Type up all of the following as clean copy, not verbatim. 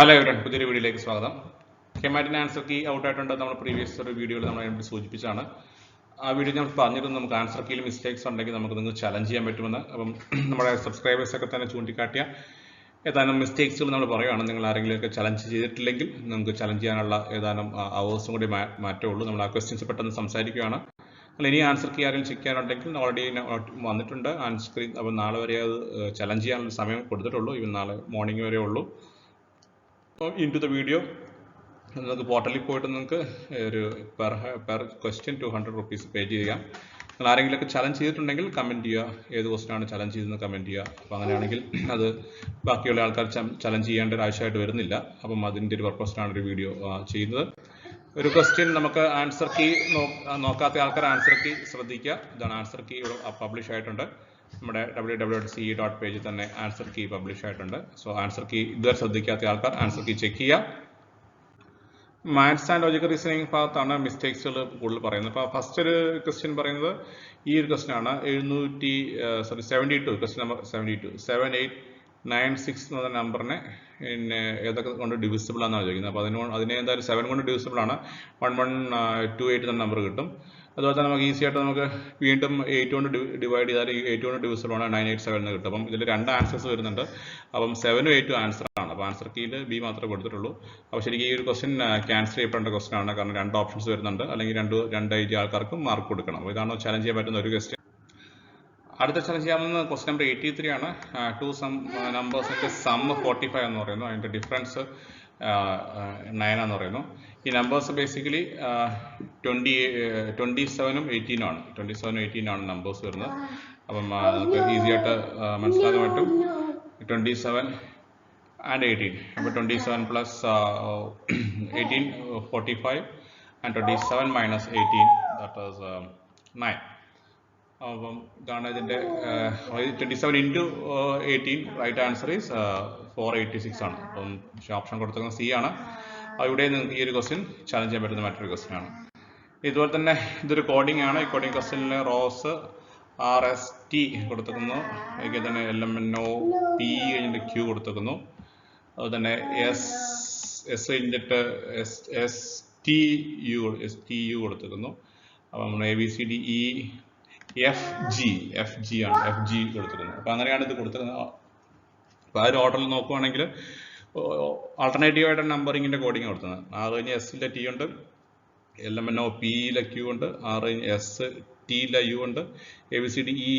Hello everyone, പുതിയൊരു വീഡിയോയിലേക്ക് സ്വാഗതം. ഹെമാറ്റിൻ്റെ ആൻസർ കീ ഔട്ടായിട്ടുണ്ട്. നമ്മൾ പ്രീവിയസ് ഒരു വീഡിയോയിൽ നമ്മൾ അതിനെ സൂചിപ്പിച്ചാണ്. ആ വീഡിയോ ഞാൻ പറഞ്ഞിരുന്നു നമുക്ക് ആൻസർ കീയിൽ മിസ്റ്റേക്സ് ഉണ്ടെങ്കിൽ നമുക്ക് നിങ്ങൾക്ക് ചലഞ്ച് ചെയ്യാൻ പറ്റുമെന്ന്. അപ്പം നമ്മുടെ സബ്സ്ക്രൈബേഴ്സൊക്കെ തന്നെ ചൂണ്ടിക്കാട്ടിയ ഏതാനും മിസ്റ്റേക്സുകൾ നമ്മൾ പറയുകയാണ്. നിങ്ങൾ ആരെങ്കിലുമൊക്കെ ചലഞ്ച് ചെയ്തിട്ടില്ലെങ്കിൽ നമുക്ക് ചലഞ്ച് ചെയ്യാനുള്ള ഏതാനും അവേഴ്സും കൂടി മാറ്റമുള്ളൂ. നമ്മൾ ആ ക്വസ്റ്റ്യൻസ് പെട്ടെന്ന് സംസാരിക്കുകയാണ്. അല്ല, ഇനി ആൻസർ കീ ആരെങ്കിലും ചെക്ക് ചെയ്യാനുണ്ടെങ്കിൽ ഓൾറെഡി വന്നിട്ടുണ്ട് ആൻസർ കീ. അപ്പം നാളെ വരെ അത് ചലഞ്ച് ചെയ്യാനുള്ള സമയം കൊടുത്തിട്ടുള്ളൂ. ഇവൻ നാളെ മോർണിംഗ് വരെ ഉള്ളൂ. ഇൻടു ദ വീഡിയോ നിങ്ങൾക്ക് പോർട്ടലിൽ പോയിട്ട് നിങ്ങൾക്ക് ഒരു പെർ ക്വസ്റ്റ്യൻ 200 rupees പേ ചെയ്യാം. നിങ്ങൾ ആരെങ്കിലുമൊക്കെ ചലഞ്ച് ചെയ്തിട്ടുണ്ടെങ്കിൽ കമൻറ്റ് ചെയ്യുക, ഏത് ക്വസ്റ്റ്യനാണ് ചലഞ്ച് ചെയ്തതെന്ന് കമൻറ്റ് ചെയ്യുക. അപ്പോൾ അങ്ങനെയാണെങ്കിൽ അത് ബാക്കിയുള്ള ആൾക്കാർ ചലഞ്ച് ചെയ്യേണ്ട ഒരു ആവശ്യമായിട്ട് വരുന്നില്ല. അപ്പം അതിൻ്റെ ഒരു പർപ്പസിനാണ് ഒരു വീഡിയോ ചെയ്യുന്നത്. ഒരു ക്വസ്റ്റ്യൻ നമുക്ക് ആൻസർ കീ നോക്കാത്ത ആൾക്കാർ ആൻസർ കീ ശ്രദ്ധിക്കുക. ഇതാണ് ആൻസർ കീ ഇവിടെ പബ്ലിഷ് ആയിട്ടുണ്ട്. നമ്മുടെ www.ce.page തന്നെ ആൻസർ കീ പബ്ലിഷ് ആയിട്ടുണ്ട്. സോ ആൻസർ കീ ഇതുവരെ ശ്രദ്ധിക്കാത്ത ആൾക്കാർ ആൻസർ കീ ചെക്ക് ചെയ്യുക. മാത്സ് ആൻഡ് ലോജിക്കൽ റീസണിങ് ഭാഗത്താണ് മിസ്റ്റേക്സുകൾ കൂടുതൽ പറയുന്നത്. അപ്പോൾ ഫസ്റ്റ് ഒരു ക്വസ്റ്റ്യൻ പറയുന്നത് ഈ ഒരു ക്വസ്റ്റ്യൻ ആണ്. 72 ക്വസ്റ്റ്യൻ നമ്പർ 7896 എന്ന നമ്പറിനെ പിന്നെ ഏതൊക്കെ കൊണ്ട് ഡിവിസിബിൾ ആണെന്നാണ് ചോദിക്കുന്നത്. അപ്പോൾ അതിനെ എന്തായാലും 7 കൊണ്ട് ഡിവിസിബിൾ ആണ്. 1128 എന്ന നമ്പർ കിട്ടും. അതുപോലെ തന്നെ നമുക്ക് ഈസി ആയിട്ട് നമുക്ക് വീണ്ടും 8 കൊണ്ട് ഡിവൈഡ് ചെയ്താൽ 8 കൊണ്ട് ഡിവിസിബിൾ ആണ് 987 എന്ന് കിട്ടും. അപ്പം ഇതിൽ 2 ആൻസേഴ്സ് വരുന്നുണ്ട്. അപ്പം 7ഉം 8ഉം ആൻസർ ആണ്. അപ്പോൾ ആൻസർ കീയിൽ ബി മാത്രമേ കൊടുത്തിട്ടുള്ളൂ. അപ്പോൾ ശരിക്കും ഈ ഒരു ക്വസ്റ്റ്യൻ ക്യാൻസൽ ചെയ്യപ്പെടേണ്ട ക്വസ്റ്റ്യൻ ആണ്. കാരണം 2 ഓപ്ഷൻസ് വരുന്നുണ്ട്. അല്ലെങ്കിൽ രണ്ട് എഴുതിയ ആൾക്കാർക്ക് മാർക്ക് കൊടുക്കണം. അപ്പോൾ ഇതാണ് ചലഞ്ച് ചെയ്യാൻ പറ്റുന്ന ഒരു ക്വസ്റ്റ്യൻ. അടുത്ത ചലഞ്ച് ചെയ്യാവുന്ന ക്വസ്റ്റ്യൻ നമ്പർ 83 ആണ്. 2 നമ്പേഴ്സിൻ്റെ സം 45 എന്ന് പറയുന്നു. അതിൻ്റെ ഡിഫറൻസ് 9 എന്ന് പറയുന്നു. ഈ നമ്പേഴ്സ് ബേസിക്കലി 27ഉം 18ഉം ആണ്. 27ഉം 18ഉം ആണ് നമ്പേഴ്സ് വരുന്നത്. അപ്പം നമുക്ക് ഈസി ആയിട്ട് മനസ്സിലാക്കാൻ പറ്റും. 27 and 18. അപ്പോൾ 27 plus 18 45 and 27 minus 18 that is 9. അപ്പം ഇതാണ് ഇതിൻ്റെ 27 into 18 റൈറ്റ് ആൻസർ ഈസ് 486 ആണ്. അപ്പം ഓപ്ഷൻ കൊടുത്തിരിക്കുന്നത് സി ആണ്. ഇവിടെ നിങ്ങൾക്ക് ഈ ഒരു ക്വസ്റ്റ്യൻ ചലഞ്ച് ചെയ്യാൻ പറ്റുന്ന മറ്റൊരു ക്വസ്റ്റ്യൻ ആണ്. ഇതുപോലെ തന്നെ ഇതൊരു കോഡിംഗ് ആണ്. ഈ കോഡിംഗ് ക്വസ്റ്റ്യനിൽ റോസ് RST കൊടുത്തിരിക്കുന്നു. അതുപോലെ തന്നെ LMNO P കഴിഞ്ഞിട്ട് Q കൊടുത്തിരിക്കുന്നു. അതുപോലെ തന്നെ എസ് കഴിഞ്ഞിട്ട് STU കൊടുത്തിരിക്കുന്നു. അപ്പം നമ്മൾ ABCDE FG ആണ്. FG കൊടുത്തിരുന്നത്. അപ്പോൾ അങ്ങനെയാണ് ഇത് കൊടുത്തിരുന്നത്. അപ്പോൾ ആ ഒരു ഓർഡറിൽ നോക്കുവാണെങ്കിൽ ആൾട്ടർനേറ്റീവായിട്ട് നമ്പറിങ്ങിൻ്റെ കോഡിങ് കൊടുത്തത്. R കഴിഞ്ഞ് Sലെ T ഉണ്ട്, LMNO Pയിലെ Q ഉണ്ട്, R കഴിഞ്ഞ് S Tയിലെ U ഉണ്ട്, ABCDE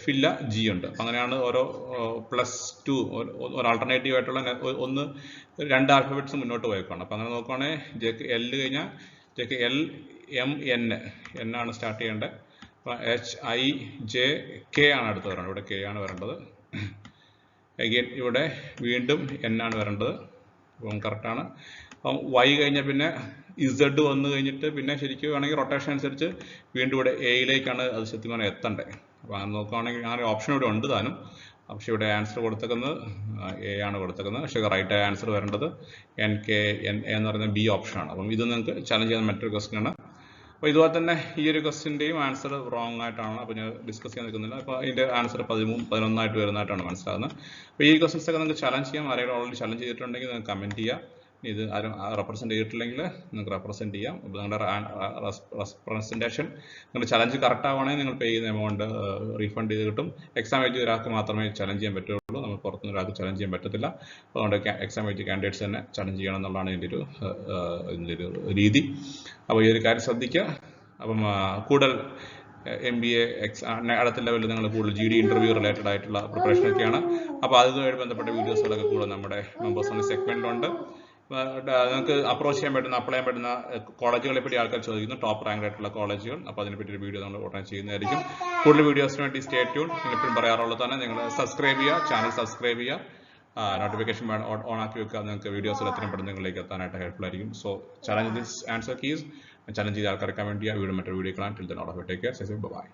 Fയിലെ G ഉണ്ട്. അപ്പം അങ്ങനെയാണ് ഓരോ +2 ഒരു ആൾട്ടർനേറ്റീവ് ആയിട്ടുള്ള 2 ആൽഫബറ്റ്സ് മുന്നോട്ട് പോയേക്കാണ്. അപ്പം അങ്ങനെ നോക്കുവാണെങ്കിൽ ജെക്ക് L കഴിഞ്ഞാൽ ജെക്ക് LMN ആണ് സ്റ്റാർട്ട് ചെയ്യേണ്ടത്. അപ്പോൾ HIJK ആണ് അടുത്ത് വരേണ്ടത്. ഇവിടെ K ആണ് വരേണ്ടത്. അഗെയിൻ ഇവിടെ വീണ്ടും N ആണ് വരേണ്ടത്. അപ്പം കറക്റ്റാണ്. അപ്പം Y കഴിഞ്ഞാൽ പിന്നെ Z വന്നു കഴിഞ്ഞിട്ട് പിന്നെ ശരിക്കും വേണമെങ്കിൽ റൊട്ടേഷൻ അനുസരിച്ച് വീണ്ടും ഇവിടെ Aയിലേക്കാണ് അത് സത്യം എത്തേണ്ടത്. അപ്പോൾ അങ്ങനെ നോക്കുകയാണെങ്കിൽ അങ്ങനെ ഓപ്ഷൻ ഇവിടെ ഉണ്ട് താനും. പക്ഷേ ഇവിടെ ആൻസർ കൊടുത്തേക്കുന്നത് A ആണ് കൊടുത്തേക്കുന്നത്. പക്ഷേ റൈറ്റ് ആൻസർ വരേണ്ടത് NA എന്ന് പറയുന്ന B ഓപ്ഷനാണ്. അപ്പം ഇത് നിങ്ങൾക്ക് ചലഞ്ച് ചെയ്യുന്ന മറ്റൊരു ക്വസ്റ്റ്യൻ ആണ്. അപ്പോൾ ഇതുപോലെ തന്നെ ഈ ഒരു ക്വസ്റ്റ്യൻ്റെയും ആൻസർ റോങ് ആയിട്ടാണ്. അപ്പോൾ ഞാൻ ഡിസ്കസ് ചെയ്യാൻ നിൽക്കുന്നില്ല. അപ്പോൾ ഇതിൻ്റെ ആൻസർ 13-11 വരുന്നതായിട്ടാണ് മനസ്സിലാകുന്നത്. അപ്പോൾ ഈ ക്വസ്റ്റ്യൻസ് ഒക്കെ നിങ്ങൾക്ക് ചലഞ്ച് ചെയ്യാം. ആരെങ്കിലും ഓൾറെഡി ചലഞ്ച് ചെയ്തിട്ടുണ്ടെങ്കിൽ നിങ്ങൾക്ക് കമൻറ്റ് ചെയ്യാം. ഇത് ആരും റെപ്രസെൻറ്റ് ചെയ്തിട്ടില്ലെങ്കിൽ നിങ്ങൾക്ക് റെപ്രസെൻറ്റ് ചെയ്യാം. അപ്പോൾ നിങ്ങളുടെ റെപ്രസെൻറ്റേഷൻ നിങ്ങളുടെ ചലഞ്ച് കറക്റ്റ് ആവുകയാണെങ്കിൽ നിങ്ങൾ പേ ചെയ്യുന്ന എമൗണ്ട് റീഫണ്ട് ചെയ്ത് കിട്ടും. എക്സാം എഴുതിയ ഒരാൾക്ക് മാത്രമേ ചലഞ്ച് ചെയ്യാൻ പറ്റുള്ളൂ. നമ്മൾ പുറത്തുനിന്ന് ഒരാൾക്ക് ചലഞ്ച് ചെയ്യാൻ പറ്റത്തില്ല. അതുകൊണ്ട് എക്സാം എഴുതിയ കാൻഡിഡേറ്റ്സ് തന്നെ ചലഞ്ച് ചെയ്യണം എന്നുള്ളതാണ് ഇതിൻ്റെ ഒരു രീതി. അപ്പോൾ ഈ ഒരു കാര്യം ശ്രദ്ധിക്കുക. അപ്പം കൂടുതൽ MBA അടുത്ത ലെവലിൽ നിങ്ങൾ കൂടുതൽ GD ഇൻ്റർവ്യൂ റിലേറ്റഡ് ആയിട്ടുള്ള പ്രിപ്പറേഷനൊക്കെയാണ്. അപ്പോൾ അതുമായിട്ട് ബന്ധപ്പെട്ട വീഡിയോസുകളൊക്കെ കൂടുതൽ നമ്മുടെ മെമ്പേഴ്സ് ഓൺലി സെഗ്മെൻറ്റിലുണ്ട്. നിങ്ങൾക്ക് അപ്രോച്ച് ചെയ്യാൻ പറ്റുന്ന അപ്ലൈ ചെയ്യാൻ പറ്റുന്ന കോളേജുകളെ പറ്റി ആൾക്കാർ ചോദിക്കുന്നു, ടോപ്പ് റാങ്ക് ആയിട്ടുള്ള കോളേജുകൾ. അപ്പോൾ അതിനെപ്പറ്റി ഒരു വീഡിയോ നമ്മൾ ഉടനെ ചെയ്യുന്നതായിരിക്കും. കൂടുതൽ വീഡിയോസിന് വേണ്ടി സ്റ്റേ ട്യൂൺ. എപ്പോഴും പറയാറുള്ളത് തന്നെ നിങ്ങൾ സബ്സ്ക്രൈബ് ചെയ്യുക, ചാനൽ സബ്സ്ക്രൈബ് ചെയ്യുക, നോട്ടിഫിക്കേഷൻ ഓൺ ആക്കി വെക്കുക. നിങ്ങൾക്ക് വീഡിയോസിൽ എത്രയും പെട്ടെന്ന് നിങ്ങളിലേക്ക് എത്താനായിട്ട് ഹെൽപ്ഫുൾ ആയിരിക്കും. So challenge this answer keys. Challenge ചെയ്ത ആൾക്കാർക്ക് വേണ്ടി വീഡിയോ മറ്റൊരു വീഡിയോ കാണാൻ. Till then all of you take care. By.